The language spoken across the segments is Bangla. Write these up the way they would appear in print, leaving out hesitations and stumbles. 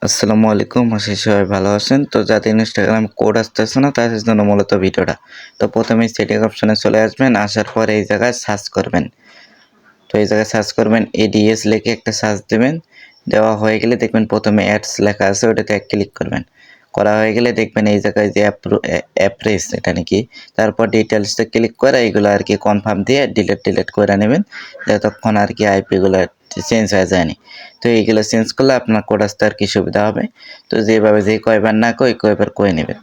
আসসালামু আলাইকুম, আশা সবাই ভালো আছেন। তো যাদের ইনস্টাগ্রাম কোড আসতেছে না তাদের জন্য মূলত ভিডিওটা। তো প্রথমেই সেটিং অপশনে চলে আসবেন, আসার পর এই জায়গায় সার্চ করবেন। তো এই জায়গায় সার্চ করবেন এডিএস লিখে একটা সার্চ দেবেন। দেওয়া হয়ে গেলে দেখবেন প্রথমে অ্যাডস লেখা আছে ওটাতে ক্লিক করবেন। করা হয়ে গেলে দেখবেন এই জায়গায় যে অ্যাপ্রেস এটা নাকি, তারপর ডিটেলসে ক্লিক করে এইগুলো আর কি কনফার্ম দিয়ে ডিলিট করে নেবেন, যতক্ষণ আর কি আইপিগুলো চেঞ্জ হয়ে যায়নি। তো এইগুলো চেঞ্জ করলে আপনার কোড আসতে আর কি সুবিধা হবে। তো যেভাবে যে কয়বার না কয়বার করে নেবেন।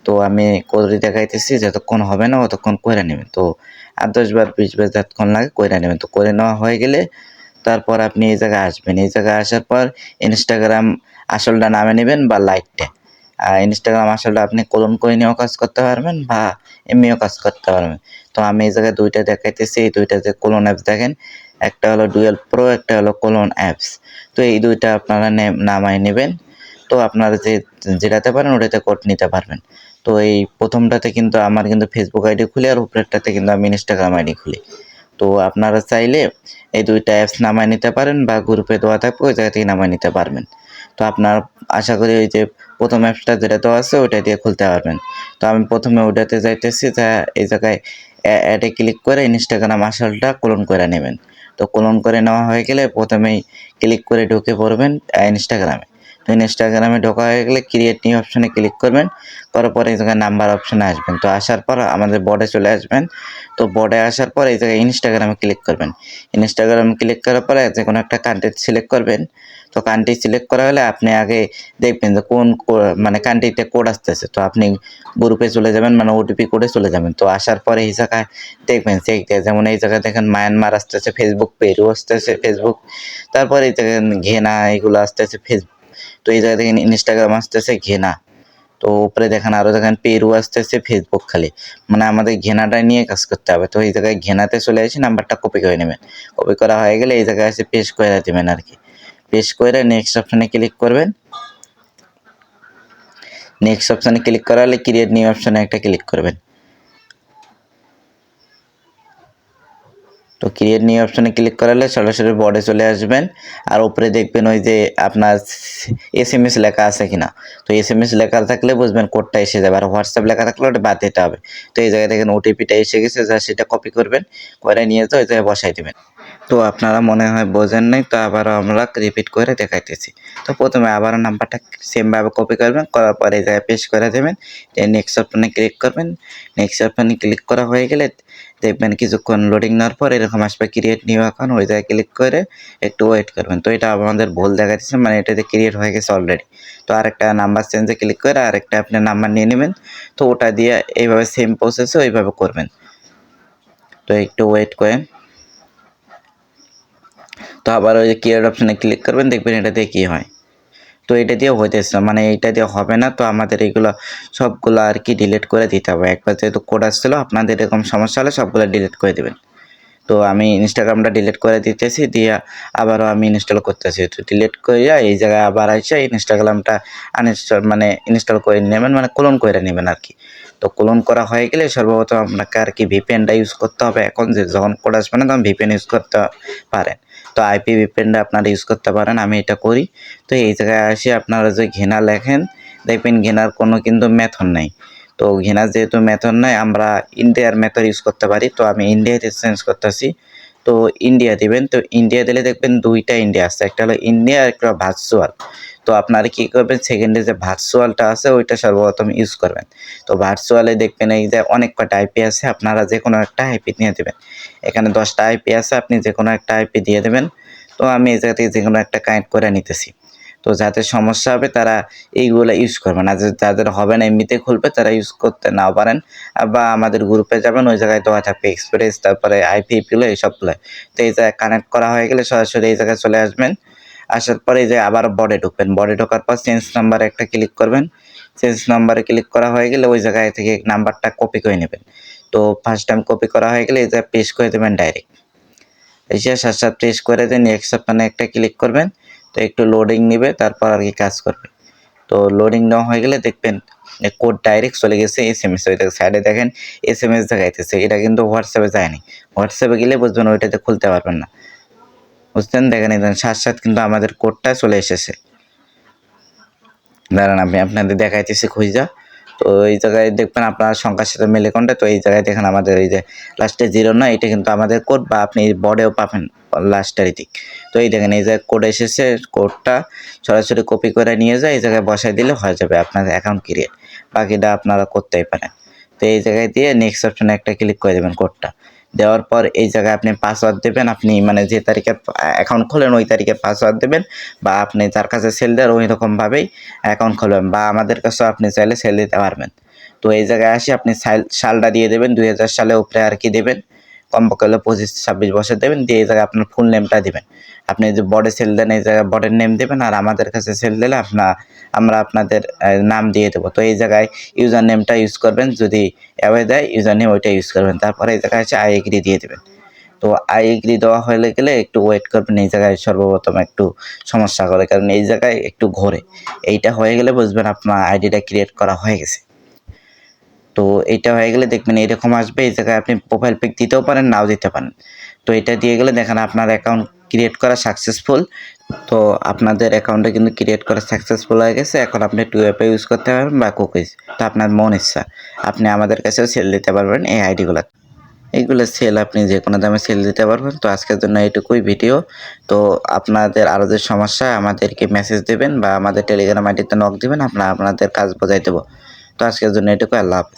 তো আমি করে দেখাইতেছি, যতক্ষণ হবে না ততক্ষণ করে নেবেন। তো ৮-১০ বার ২০ বার যতক্ষণ লাগে কইরা নেবেন। তো করে নেওয়া হয়ে গেলে তারপর আপনি এই জায়গায় আসবেন। এই জায়গায় আসার পর ইনস্টাগ্রাম আসলটা নামে নিবেন বা লাইটটা। ইনস্টাগ্রাম আসলটা আপনি ক্লোন করে নিয়েও কাজ করতে পারবেন বা এমনিও কাজ করতে পারবেন। তো আমি এই জায়গায় ২ টা দেখাইতেছি। এই ২ টা যে ক্লোন অ্যাপস দেখেন, একটা হলো ডুয়েল প্রো, একটা হলো ক্লোন অ্যাপস। তো এই ২ টা আপনারা নামায় নিবেন। তো আপনারা যেটাতে পারেন ওটাতে কোড নিতে পারবেন। তো এই ১ম টাতে কিন্তু আমার কিন্তু ফেসবুক আইডি খুলি আর উপরেরটাতে কিন্তু আমি ইনস্টাগ্রাম আইডি খুলি। তো আপনারা চাইলে এই ২ টা অ্যাপস নামায় নিতে পারেন বা গ্রুপে দেওয়া থাকবে ওই জায়গা থেকে নামায় নিতে পারবেন। তো আপনার আশা করি ওই যে ১ম অ্যাপসটা যেটা দেওয়া আছে ওটা দিয়ে খুলতে পারবেন। তো আমি ১ম এ ওটাতে যাইতেছি, এই জায়গায় অ্যাডে ক্লিক করে ইনস্টাগ্রাম আসলটা ক্লোন করে নেবেন। তো ক্লোন করে নেওয়া হয়ে গেলে ১ম এই ক্লিক করে ঢুকে পড়বেন ইনস্টাগ্রামে। তো ইনস্টাগ্রামে ঢোকা হয়ে গেলে ক্রিয়েট নিউ অপশনে ক্লিক করবেন। করার পরে এই জায়গায় নাম্বার অপশনে আসবেন। তো আসার পর আমাদের বোর্ডে চলে আসবেন। তো বোর্ডে আসার পর এই জায়গায় ইনস্টাগ্রামে ক্লিক করবেন। ইনস্টাগ্রামে ক্লিক করার পরে যেকোনো একটা কান্ট্রি সিলেক্ট করবেন। তো কান্ট্রি সিলেক্ট করা হলে আপনি আগে দেখবেন যে কোন মানে কান্ট্রিতে কোড আসতেছে। তো আপনি গ্রুপে চলে যাবেন, মানে ওটিপি কোডে চলে যাবেন। তো আসার পরে এই জায়গায় দেখবেন চেক দিয়ে, যেমন এই জায়গায় দেখেন মায়ানমার আসতেছে, ফেসবুক, পেরু আসতেছে ফেসবুক। তারপরে এই জায়গায় ঘেনা এগুলো আসতেছে ফেসবুক। তো এই জায়গায় দেখেন ইনস্টাগ্রাম আসতেছে ঘেনা। তো উপরে দেখেন আরো দেখেন পেরু আসতেছে ফেসবুক খালি। মানে আমাদের ঘেনাটা নিয়ে কাজ করতে হবে। তো এই জায়গায় ঘেনাতে চলে এসে নাম্বারটা কপি করে নেবেন। কপি করা হয়ে গেলে এই জায়গায় এসে পেস্ট করে দিবেন আরকি। পেস্ট করে নেক্সট অপশনে ক্লিক করবেন। নেক্সট অপশনে ক্লিক করা হলে ক্রিয়েট নিউ অপশনে একটা ক্লিক করবেন। তো ক্রিয়েট নিউ অপশনে ক্লিক করালে সরাসরি বোর্ডে চলে আসবেন। আর উপরে দেখবেন ওই যে আপনার এসএমএস লেখা আছে কিনা। তো এসএমএস লেখা থাকলে বুঝবেন কোডটা এসে যাবে। আর হোয়াটসঅ্যাপ লেখা থাকলে ওটা বাদ দিতে হবে। তো এই জায়গায় দেখেন ওটিপিটা এসে গেছে, জাস্ট সেটা কপি করবেন। করে নিয়ে যেয়ে ওই জায়গায় বসাই দিবেন। তো আপনারা মনে হয় বোঝেন নাই, তো আবারও আমরা রিপিট করে দেখাইতেছি। তো প্রথমে আবারও নাম্বারটা সেমভাবে কপি করবেন, করার পরে এই জায়গায় পেস্ট করে দেবেন। নেক্সট অপশনে ক্লিক করবেন। নেক্সট অপশনে ক্লিক করা হয়ে গেলে দেখবেন কিছুক্ষণ লোডিং নেওয়ার পর এরকম আসবে ক্রিয়েট নিউ অ্যাকাউন্ট, ওই জায়গায় ক্লিক করে একটু ওয়েট করবেন। তো এটা আমাদের ভুল দেখাচ্ছে, মানে এটাতে ক্রিয়েট হয়ে গেছে অলরেডি। তো আরেকটা নাম্বার চেঞ্জে ক্লিক করে আরেকটা আপনার নাম্বার নিয়ে নেবেন। তো ওটা দিয়ে এইভাবে সেম প্রসেসে ওইভাবে করবেন। তো একটু ওয়েট করেন। তো আবার ওই যে ক্রিয়েট অপশনে ক্লিক করবেন, দেখবেন এটা দিয়ে কী হয়। তো এটা দিয়ে হইতেছে না, মানে এইটা দিয়ে হবে না। তো আমাদের এইগুলো সবগুলো আর কি ডিলিট করে দিতে হবে। একবার যেহেতু কোড আসছিলো, আপনাদের এরকম সমস্যা হলে সবগুলো ডিলিট করে দেবেন। তো আমি ইনস্টাগ্রামটা ডিলিট করে দিতেছি, দিয়া আবারও আমি ইনস্টল করতেছি। তো ডিলিট কইরা এই জায়গায় আবার আইসা ইনস্টাগ্রামটা মানে ইনস্টল করে নেবেন, মানে ক্লোন কইরা নেবেন আরকি। তো ক্লোন করা হয়ে গেলে সর্বপ্রথম আপনাকে আরকি ভিপিএনটা ইউজ করতে হবে। এখন যখন কোড আসবে না তখন ভিপিএন ইউজ করতে পারেন। তো আইপি ভিপিএনটা আপনারা ইউজ করতে পারেন, আমি এটা করি। তো এই জায়গায় এসে আপনারা যে ঘেনা লেখেন, দেখবেন ঘেনার কোনো কিন্তু মেথড নাই। তো ঘেনার যেহেতু মেথড নাই, আমরা ইন্ডিয়ার মেথড ইউজ করতে পারি। তো আমি ইন্ডিয়াতে চেঞ্জ করতেছি। তো ইন্ডিয়া দিবেন। তো ইন্ডিয়া দিলে দেখবেন ২ টা ইন্ডিয়া আসছে। একটা হলো ইন্ডিয়া আর একটা ভার্চুয়াল। তো আপনারা কি করবেন, সেকেন্ডে যে ভার্চুয়ালটা আছে ওইটা সর্বপ্রথম ইউজ করবেন। তো ভার্চুয়ালে দেখবেন এই যে অনেক কয়টা আইপি আছে, আপনারা যেকোনো একটা আইপি নিয়ে দিবেন। এখানে ১০ টা আইপি আছে, আপনি যেকোনো একটা আইপি দিয়ে দেবেন। তো আমি এই জায়গা থেকে যেকোনো একটা কানেক্ট করে নিতেছি। তো যাদের সমস্যা হবে তারা এইগুলা ইউজ করবেন। আর যাদের হবে না এমনিতে খুলবে তারা ইউজ করতে নাও পারেন। বা আমাদের গ্রুপে যাবেন, ওই জায়গায় দেওয়া থাকবে এক্সপ্রেস, তারপরে আইপিগুলো এইসবগুলো। তো এই জায়গায় কানেক্ট করা হয়ে গেলে সরাসরি এই জায়গায় চলে আসবেন। আসার পরে এই যে আবার বডে ঢুকবেন। বডে ঢোকার পর চেঞ্জ নাম্বারে একটা ক্লিক করবেন। চেঞ্জ নাম্বারে ক্লিক করা হয়ে গেলে ওই জায়গায় থেকে নাম্বারটা কপি করে নেবেন। তো ফার্স্ট টাইম কপি করা হয়ে গেলে এই জায়গায় পেস্ট করে দেবেন ডাইরেক্ট। এসে সাথে পেস্ট করে দেন, নেক্সট অপশনে একটা ক্লিক করবেন। তো একটু লোডিং নিবে, তারপর আর কি কাজ করবে। তো লোডিং নেওয়া হয়ে গেলে দেখবেন কোড ডাইরেক্ট চলে গেছে এসএমএস। ওই সাইডে দেখেন এসএমএস দেখাইতেছে, এটা কিন্তু হোয়াটসঅ্যাপে যায়নি। হোয়াটসঅ্যাপে গেলে বুঝবেন ওইটাতে খুলতে পারবেন না, বুঝছেন। দেখেন সাথে সাথে কিন্তু আমাদের কোডটা চলে এসেছে। দাঁড়ান আমি আপনাদের দেখাইতেছি খুঁজা। তো এই জায়গায় দেখবেন আপনার সংখ্যার সাথে মেলে কোনটা। তো এই জায়গায় দেখেন আমাদের এই যে লাস্টে 0 না, এটা কিন্তু আমাদের কোড, বা আপনি বোর্ডেও পাবেন লাস্টের দিক। তো এই দেখেন এই জায়গায় কোড এসেছে, কোডটা সরাসরি কপি করে নিয়ে যায় এই জায়গায় বসাই দিলে হয়ে যাবে আপনাদের অ্যাকাউন্ট ক্রিয়েট। বাকিটা আপনারা করতেই পারেন। তো এই জায়গায় দিয়ে নেক্সট অপশনে একটা ক্লিক করে দেবেন কোডটা। দেওয়ার পর এই জায়গায় আপনি পাসওয়ার্ড দেবেন, আপনি মানে যে তারিখে অ্যাকাউন্ট খোলেন ওই তারিখের পাসওয়ার্ড দেবেন, বা আপনি যার কাছে সেল দেন ওই রকমভাবেই অ্যাকাউন্ট খুলবেন, বা আমাদের কাছেও আপনি চাইলে সেল দিতে পারবেন। তো এই জায়গায় আসি আপনি সালটা দিয়ে দেবেন 2000 সালে উপরে আর কি দেবেন, কমপক্ষে হলে 25-26 বছর দেবেন, দিয়ে এই জায়গায় আপনার ফুল নেমটা দিবেন। আপনি যে বডে সেল দেন এই জায়গায় বডের নেম দেবেন, আর আমাদের কাছে সেল দিলে আমরা আপনাদের নাম দিয়ে দেবো। তো এই জায়গায় ইউজার নেমটা ইউজ করবেন, যদি অ্যাওয়ে দেয় ইউজার নেম ওইটা ইউজ করবেন। তারপরে এই জায়গায় আছে আই এগ্রি দিয়ে দেবেন। তো আই এগ্রি দেওয়া হয়ে গেলে একটু ওয়েট করবেন, এই জায়গায় সর্বপ্রথম একটু সমস্যা করে, কারণ এই জায়গায় একটু ঘোরে। এইটা হয়ে গেলে বুঝবেন আপনার আইডিটা ক্রিয়েট করা হয়ে গেছে। তো এইটা হয়ে গেলে দেখবেন এরকম আসবে, এই জায়গায় আপনি প্রোফাইল পিক দিতেও পারেন, নাও দিতে পারেন। তো এটা দিয়ে গেলে দেখেন আপনার অ্যাকাউন্ট ক্রিয়েট করা সাকসেসফুল। তো আপনাদের অ্যাকাউন্টটা কিন্তু ক্রিয়েট করা সাকসেসফুল হয়ে গেছে। এখন আপনি 2FA ইউজ করতে পারবেন বা কুকিজ, তো আপনার মন ইচ্ছা। আপনি আমাদের কাছেও সেল দিতে পারবেন এই আইডিগুলো। এইগুলো সেল আপনি যে কোনো দামে সেল দিতে পারবেন। তো আজকের জন্য এইটুকুই ভিডিও। তো আপনাদের আরও যে সমস্যা আমাদেরকে মেসেজ দেবেন বা আমাদের টেলিগ্রাম আইডিতে নক দিবেন, আপনাদের কাজ বোঝাই দেবো। তো আজকের জন্য এটুকু, আল্লাহ হাফেজ।